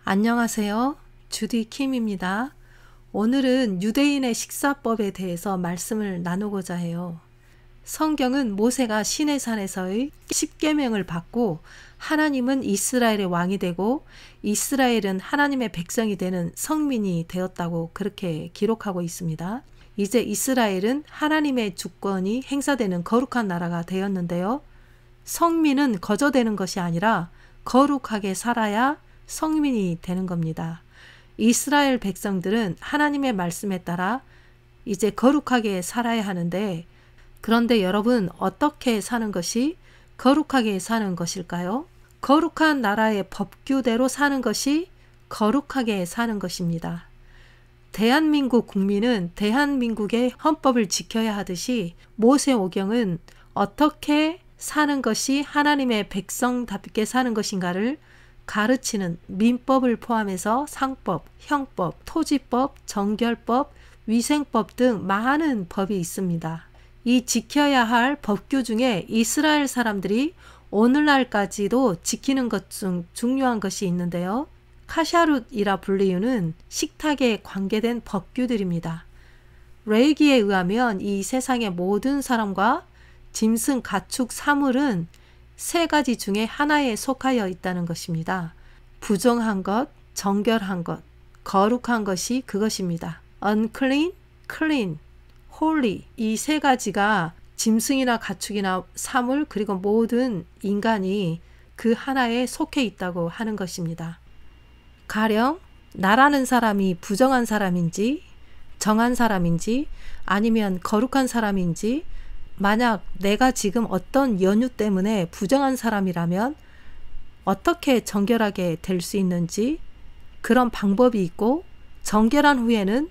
안녕하세요. 주디 킴입니다. 오늘은 유대인의 식사법에 대해서 말씀을 나누고자 해요. 성경은 모세가 시내산에서의 십계명을 받고 하나님은 이스라엘의 왕이 되고 이스라엘은 하나님의 백성이 되는 성민이 되었다고 그렇게 기록하고 있습니다. 이제 이스라엘은 하나님의 주권이 행사되는 거룩한 나라가 되었는데요. 성민은 거저되는 것이 아니라 거룩하게 살아야 성민이 되는 겁니다. 이스라엘 백성들은 하나님의 말씀에 따라 이제 거룩하게 살아야 하는데, 그런데 여러분, 어떻게 사는 것이 거룩하게 사는 것일까요? 거룩한 나라의 법규대로 사는 것이 거룩하게 사는 것입니다. 대한민국 국민은 대한민국의 헌법을 지켜야 하듯이 모세오경은 어떻게 사는 것이 하나님의 백성답게 사는 것인가를 가르치는 민법을 포함해서 상법, 형법, 토지법, 정결법, 위생법 등 많은 법이 있습니다. 이 지켜야 할 법규 중에 이스라엘 사람들이 오늘날까지도 지키는 것 중 중요한 것이 있는데요. 카샤룻이라 불리우는 식탁에 관계된 법규들입니다. 레위기에 의하면 이 세상의 모든 사람과 짐승, 가축, 사물은 세 가지 중에 하나에 속하여 있다는 것입니다. 부정한 것, 정결한 것, 거룩한 것이 그것입니다. unclean, clean, holy, 이 세 가지가 짐승이나 가축이나 사물 그리고 모든 인간이 그 하나에 속해 있다고 하는 것입니다. 가령 나라는 사람이 부정한 사람인지 정한 사람인지 아니면 거룩한 사람인지, 만약 내가 지금 어떤 연유 때문에 부정한 사람이라면 어떻게 정결하게 될 수 있는지 그런 방법이 있고, 정결한 후에는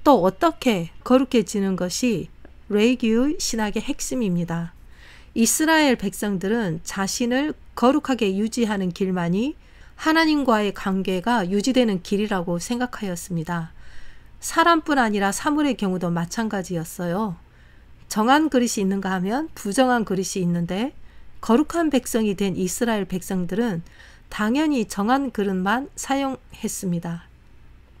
또 어떻게 거룩해지는 것이 레위기의 신학의 핵심입니다. 이스라엘 백성들은 자신을 거룩하게 유지하는 길만이 하나님과의 관계가 유지되는 길이라고 생각하였습니다. 사람뿐 아니라 사물의 경우도 마찬가지였어요. 정한 그릇이 있는가 하면 부정한 그릇이 있는데, 거룩한 백성이 된 이스라엘 백성들은 당연히 정한 그릇만 사용했습니다.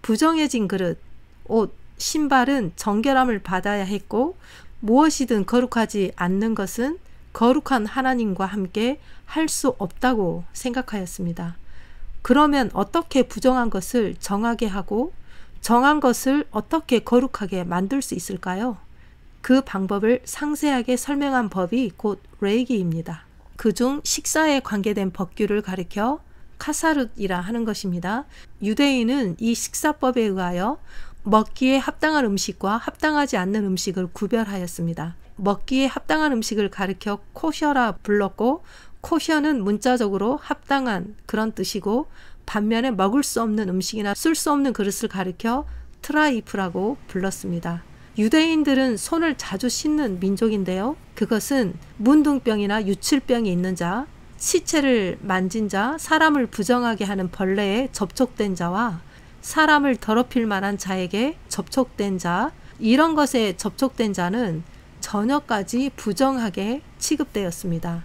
부정해진 그릇, 옷, 신발은 정결함을 받아야 했고, 무엇이든 거룩하지 않는 것은 거룩한 하나님과 함께 할 수 없다고 생각하였습니다. 그러면 어떻게 부정한 것을 정하게 하고 정한 것을 어떻게 거룩하게 만들 수 있을까요? 그 방법을 상세하게 설명한 법이 곧 레위기입니다. 그중 식사에 관계된 법규를 가리켜 카사룻이라 하는 것입니다. 유대인은 이 식사법에 의하여 먹기에 합당한 음식과 합당하지 않는 음식을 구별하였습니다. 먹기에 합당한 음식을 가리켜 코셔라 불렀고, 코셔는 문자적으로 합당한 그런 뜻이고, 반면에 먹을 수 없는 음식이나 쓸 수 없는 그릇을 가리켜 트라이프라고 불렀습니다. 유대인들은 손을 자주 씻는 민족인데요. 그것은 문둥병이나 유출병이 있는 자, 시체를 만진 자, 사람을 부정하게 하는 벌레에 접촉된 자와 사람을 더럽힐 만한 자에게 접촉된 자, 이런 것에 접촉된 자는 저녁까지 부정하게 취급되었습니다.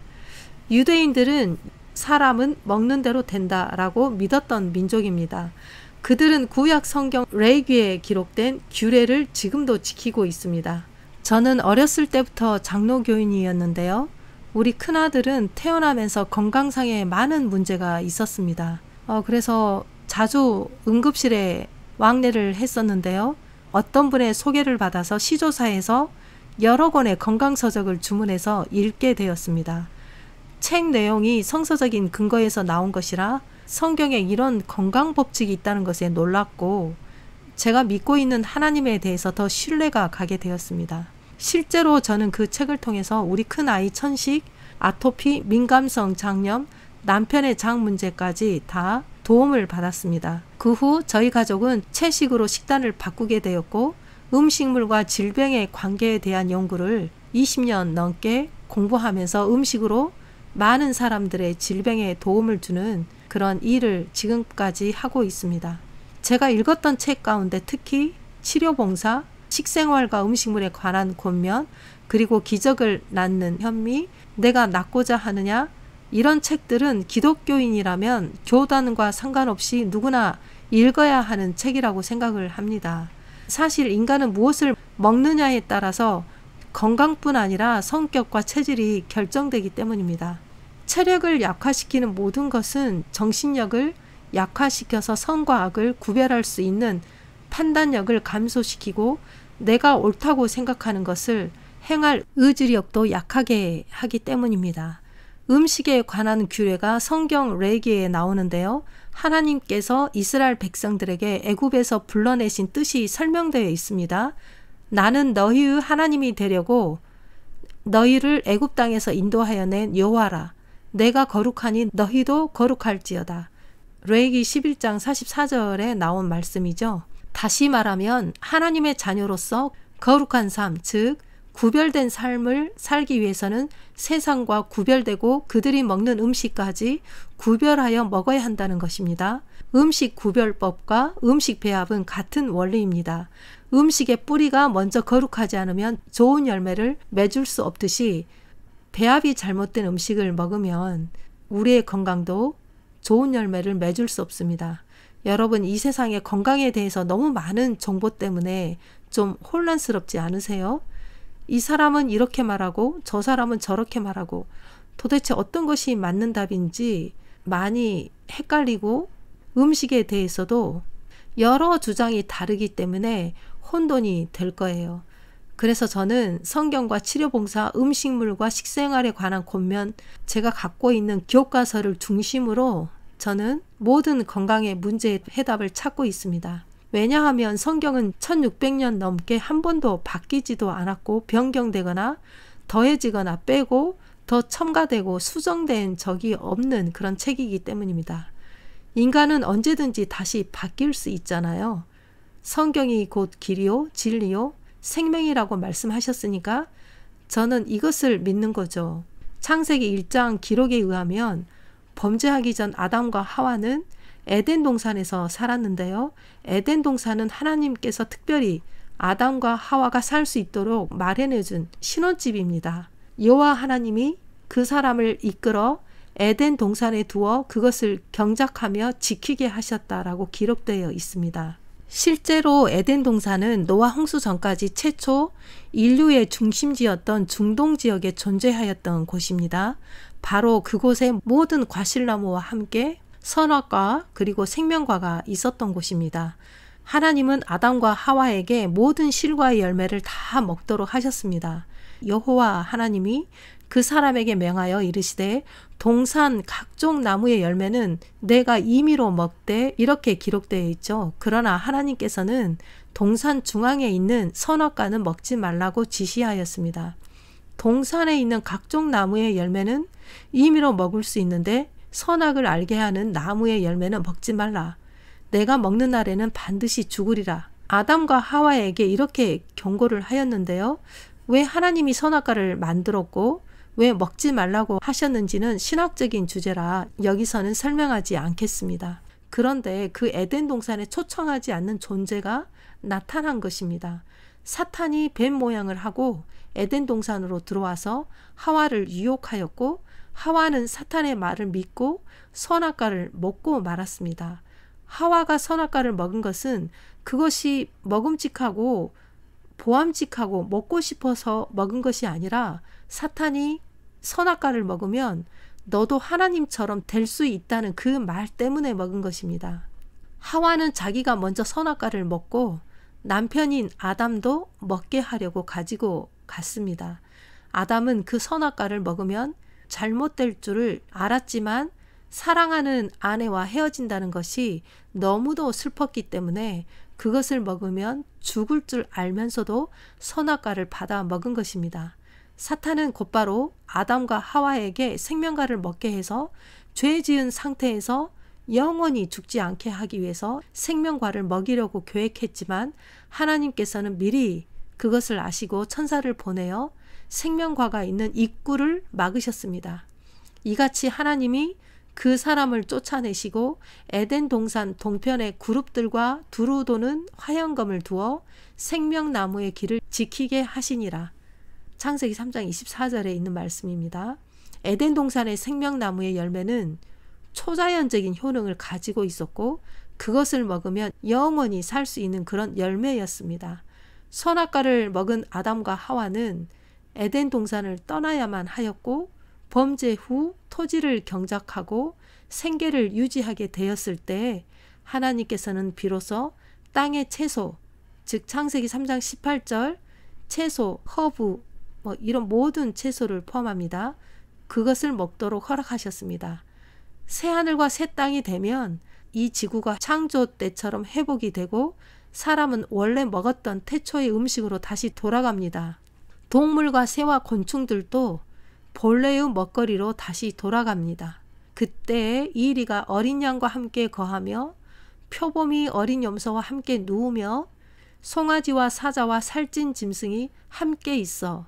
유대인들은 사람은 먹는 대로 된다라고 믿었던 민족입니다. 그들은 구약 성경 레위기에 기록된 규례를 지금도 지키고 있습니다. 저는 어렸을 때부터 장로교인이었는데요. 우리 큰아들은 태어나면서 건강상에 많은 문제가 있었습니다. 그래서 자주 응급실에 왕래를 했었는데요. 어떤 분의 소개를 받아서 시조사에서 여러 권의 건강서적을 주문해서 읽게 되었습니다. 책 내용이 성서적인 근거에서 나온 것이라 성경에 이런 건강법칙이 있다는 것에 놀랐고, 제가 믿고 있는 하나님에 대해서 더 신뢰가 가게 되었습니다. 실제로 저는 그 책을 통해서 우리 큰아이 천식, 아토피, 민감성 장염, 남편의 장 문제까지 다 도움을 받았습니다. 그 후 저희 가족은 채식으로 식단을 바꾸게 되었고, 음식물과 질병의 관계에 대한 연구를 20년 넘게 공부하면서 음식으로 많은 사람들의 질병에 도움을 주는 그런 일을 지금까지 하고 있습니다. 제가 읽었던 책 가운데 특히 치료봉사, 식생활과 음식물에 관한 권면, 그리고 기적을 낳는 현미, 내가 낫고자 하느냐, 이런 책들은 기독교인이라면 교단과 상관없이 누구나 읽어야 하는 책이라고 생각을 합니다. 사실 인간은 무엇을 먹느냐에 따라서 건강뿐 아니라 성격과 체질이 결정되기 때문입니다. 체력을 약화시키는 모든 것은 정신력을 약화시켜서 선과 악을 구별할 수 있는 판단력을 감소시키고 내가 옳다고 생각하는 것을 행할 의지력도 약하게 하기 때문입니다. 음식에 관한 규례가 성경 레위기에 나오는데요. 하나님께서 이스라엘 백성들에게 애굽에서 불러내신 뜻이 설명되어 있습니다. 나는 너희의 하나님이 되려고 너희를 애굽 땅에서 인도하여 낸 여호와라. 내가 거룩하니 너희도 거룩할지어다. 레위기 11장 44절에 나온 말씀이죠. 다시 말하면 하나님의 자녀로서 거룩한 삶, 즉 구별된 삶을 살기 위해서는 세상과 구별되고 그들이 먹는 음식까지 구별하여 먹어야 한다는 것입니다. 음식 구별법과 음식 배합은 같은 원리입니다. 음식의 뿌리가 먼저 거룩하지 않으면 좋은 열매를 맺을 수 없듯이 배합이 잘못된 음식을 먹으면 우리의 건강도 좋은 열매를 맺을 수 없습니다. 여러분, 이 세상의 건강에 대해서 너무 많은 정보 때문에 좀 혼란스럽지 않으세요? 이 사람은 이렇게 말하고 저 사람은 저렇게 말하고 도대체 어떤 것이 맞는 답인지 많이 헷갈리고 음식에 대해서도 여러 주장이 다르기 때문에 혼돈이 될 거예요. 그래서 저는 성경과 치료봉사, 음식물과 식생활에 관한 권면, 제가 갖고 있는 교과서를 중심으로 저는 모든 건강의 문제의 해답을 찾고 있습니다. 왜냐하면 성경은 1600년 넘게 한 번도 바뀌지도 않았고 변경되거나 더해지거나 빼고 더 첨가되고 수정된 적이 없는 그런 책이기 때문입니다. 인간은 언제든지 다시 바뀔 수 있잖아요. 성경이 곧 길이요, 진리요, 생명이라고 말씀하셨으니까 저는 이것을 믿는 거죠. 창세기 1장 기록에 의하면 범죄하기 전 아담과 하와는 에덴 동산에서 살았는데요. 에덴 동산은 하나님께서 특별히 아담과 하와가 살 수 있도록 마련해준 신혼집입니다. 여호와 하나님이 그 사람을 이끌어 에덴 동산에 두어 그것을 경작하며 지키게 하셨다라고 기록되어 있습니다. 실제로 에덴 동산은 노아 홍수 전까지 최초 인류의 중심지였던 중동 지역에 존재하였던 곳입니다. 바로 그곳에 모든 과실나무와 함께 선악과 그리고 생명과가 있었던 곳입니다. 하나님은 아담과 하와에게 모든 실과의 열매를 다 먹도록 하셨습니다. 여호와 하나님이 그 사람에게 명하여 이르시되 동산 각종 나무의 열매는 내가 임의로 먹되 이렇게 기록되어 있죠. 그러나 하나님께서는 동산 중앙에 있는 선악과는 먹지 말라고 지시하였습니다. 동산에 있는 각종 나무의 열매는 임의로 먹을 수 있는데 선악을 알게 하는 나무의 열매는 먹지 말라. 내가 먹는 날에는 반드시 죽으리라. 아담과 하와에게 이렇게 경고를 하였는데요. 왜 하나님이 선악과를 만들었고 왜 먹지 말라고 하셨는지는 신학적인 주제라 여기서는 설명하지 않겠습니다. 그런데 그 에덴 동산에 초청하지 않는 존재가 나타난 것입니다. 사탄이 뱀 모양을 하고 에덴 동산으로 들어와서 하와를 유혹하였고 하와는 사탄의 말을 믿고 선악과를 먹고 말았습니다. 하와가 선악과를 먹은 것은 그것이 먹음직하고 보암직하고 먹고 싶어서 먹은 것이 아니라 사탄이 선악과를 먹으면 너도 하나님처럼 될 수 있다는 그 말 때문에 먹은 것입니다. 하와는 자기가 먼저 선악과를 먹고 남편인 아담도 먹게 하려고 가지고 갔습니다. 아담은 그 선악과를 먹으면 잘못될 줄을 알았지만 사랑하는 아내와 헤어진다는 것이 너무도 슬펐기 때문에 그것을 먹으면 죽을 줄 알면서도 선악과를 받아 먹은 것입니다. 사탄은 곧바로 아담과 하와에게 생명과를 먹게 해서 죄 지은 상태에서 영원히 죽지 않게 하기 위해서 생명과를 먹이려고 계획했지만 하나님께서는 미리 그것을 아시고 천사를 보내어 생명과가 있는 입구를 막으셨습니다. 이같이 하나님이 그 사람을 쫓아내시고 에덴 동산 동편의 그룹들과 두루 도는 화영검을 두어 생명나무의 길을 지키게 하시니라. 창세기 3장 24절에 있는 말씀입니다. 에덴 동산의 생명나무의 열매는 초자연적인 효능을 가지고 있었고 그것을 먹으면 영원히 살 수 있는 그런 열매였습니다. 선악과를 먹은 아담과 하와는 에덴 동산을 떠나야만 하였고 범죄 후 토지를 경작하고 생계를 유지하게 되었을 때 하나님께서는 비로소 땅의 채소, 즉 창세기 3장 18절 채소, 허브 이런 모든 채소를 포함합니다. 그것을 먹도록 허락하셨습니다. 새하늘과 새 땅이 되면 이 지구가 창조 때처럼 회복이 되고 사람은 원래 먹었던 태초의 음식으로 다시 돌아갑니다. 동물과 새와 곤충들도 본래의 먹거리로 다시 돌아갑니다. 그때 이리가 어린 양과 함께 거하며 표범이 어린 염소와 함께 누우며 송아지와 사자와 살찐 짐승이 함께 있어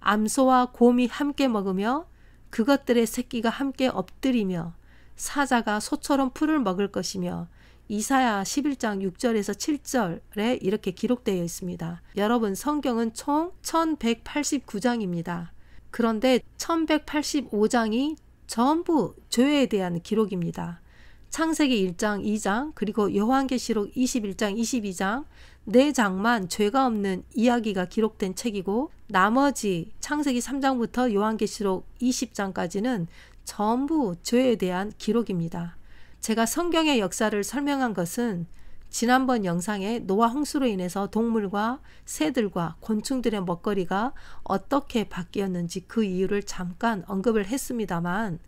암소와 곰이 함께 먹으며 그것들의 새끼가 함께 엎드리며 사자가 소처럼 풀을 먹을 것이며 이사야 11장 6절에서 7절에 이렇게 기록되어 있습니다. 여러분 성경은 총 1189장입니다. 그런데 1185장이 전부 죄에 대한 기록입니다. 창세기 1장, 2장, 그리고 요한계시록 21장, 22장 4장만 죄가 없는 이야기가 기록된 책이고 나머지 창세기 3장부터 요한계시록 20장까지는 전부 죄에 대한 기록입니다. 제가 성경의 역사를 설명한 것은 지난번 영상에 노아 홍수로 인해서 동물과 새들과 곤충들의 먹거리가 어떻게 바뀌었는지 그 이유를 잠깐 언급을 했습니다만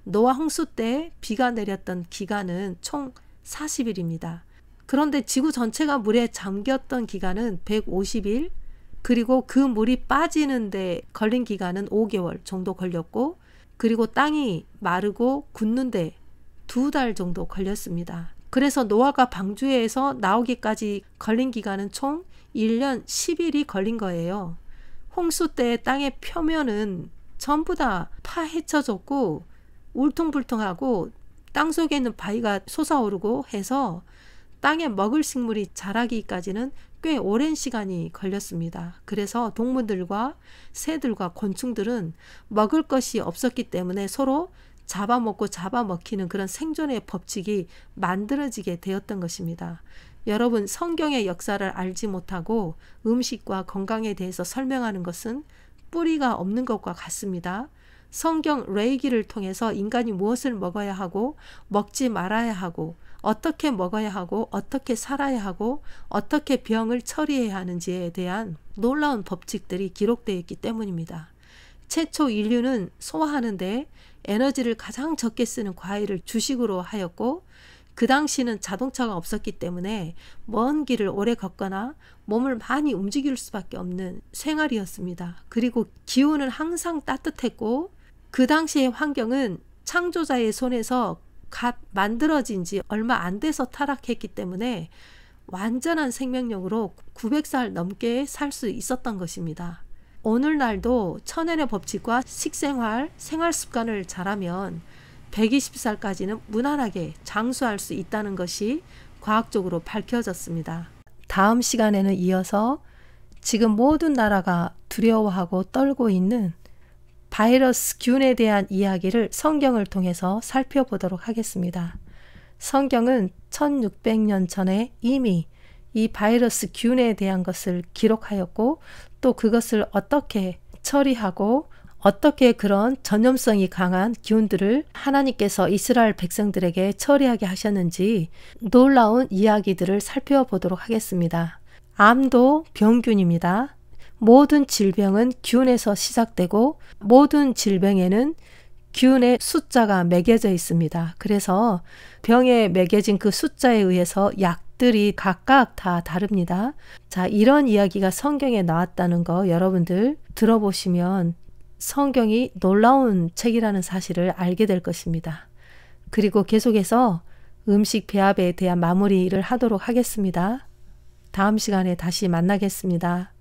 노아 홍수 때 비가 내렸던 기간은 총 40일입니다. 그런데 지구 전체가 물에 잠겼던 기간은 150일, 그리고 그 물이 빠지는데 걸린 기간은 5개월 정도 걸렸고, 그리고 땅이 마르고 굳는데 2달 정도 걸렸습니다. 그래서 노아가 방주에서 나오기까지 걸린 기간은 총 1년 10일이 걸린 거예요. 홍수 때 땅의 표면은 전부 다 파헤쳐졌고 울퉁불퉁하고 땅속에 있는 바위가 솟아오르고 해서 땅에 먹을 식물이 자라기까지는 꽤 오랜 시간이 걸렸습니다. 그래서 동물들과 새들과 곤충들은 먹을 것이 없었기 때문에 서로 잡아먹고 잡아먹히는 그런 생존의 법칙이 만들어지게 되었던 것입니다. 여러분 성경의 역사를 알지 못하고 음식과 건강에 대해서 설명하는 것은 뿌리가 없는 것과 같습니다. 성경 레위기를 통해서 인간이 무엇을 먹어야 하고 먹지 말아야 하고 어떻게 먹어야 하고 어떻게 살아야 하고 어떻게 병을 처리해야 하는지에 대한 놀라운 법칙들이 기록되어 있기 때문입니다. 최초 인류는 소화하는데 에너지를 가장 적게 쓰는 과일을 주식으로 하였고 그 당시는 자동차가 없었기 때문에 먼 길을 오래 걷거나 몸을 많이 움직일 수밖에 없는 생활이었습니다. 그리고 기후는 항상 따뜻했고 그 당시의 환경은 창조자의 손에서 갓 만들어진 지 얼마 안 돼서 타락했기 때문에 완전한 생명력으로 900살 넘게 살 수 있었던 것입니다. 오늘날도 천연의 법칙과 식생활, 생활 습관을 잘하면 120살까지는 무난하게 장수할 수 있다는 것이 과학적으로 밝혀졌습니다. 다음 시간에는 이어서 지금 모든 나라가 두려워하고 떨고 있는 바이러스 균에 대한 이야기를 성경을 통해서 살펴보도록 하겠습니다. 성경은 1600년 전에 이미 이 바이러스 균에 대한 것을 기록하였고 또 그것을 어떻게 처리하고 어떻게 그런 전염성이 강한 기운들을 하나님께서 이스라엘 백성들에게 처리하게 하셨는지 놀라운 이야기들을 살펴보도록 하겠습니다. 암도 병균입니다. 모든 질병은 균에서 시작되고 모든 질병에는 균의 숫자가 매겨져 있습니다. 그래서 병에 매겨진 그 숫자에 의해서 약들이 각각 다 다릅니다. 자, 이런 이야기가 성경에 나왔다는 거 여러분들 들어보시면 성경이 놀라운 책이라는 사실을 알게 될 것입니다. 그리고 계속해서 음식 배합에 대한 마무리를 하도록 하겠습니다. 다음 시간에 다시 만나겠습니다.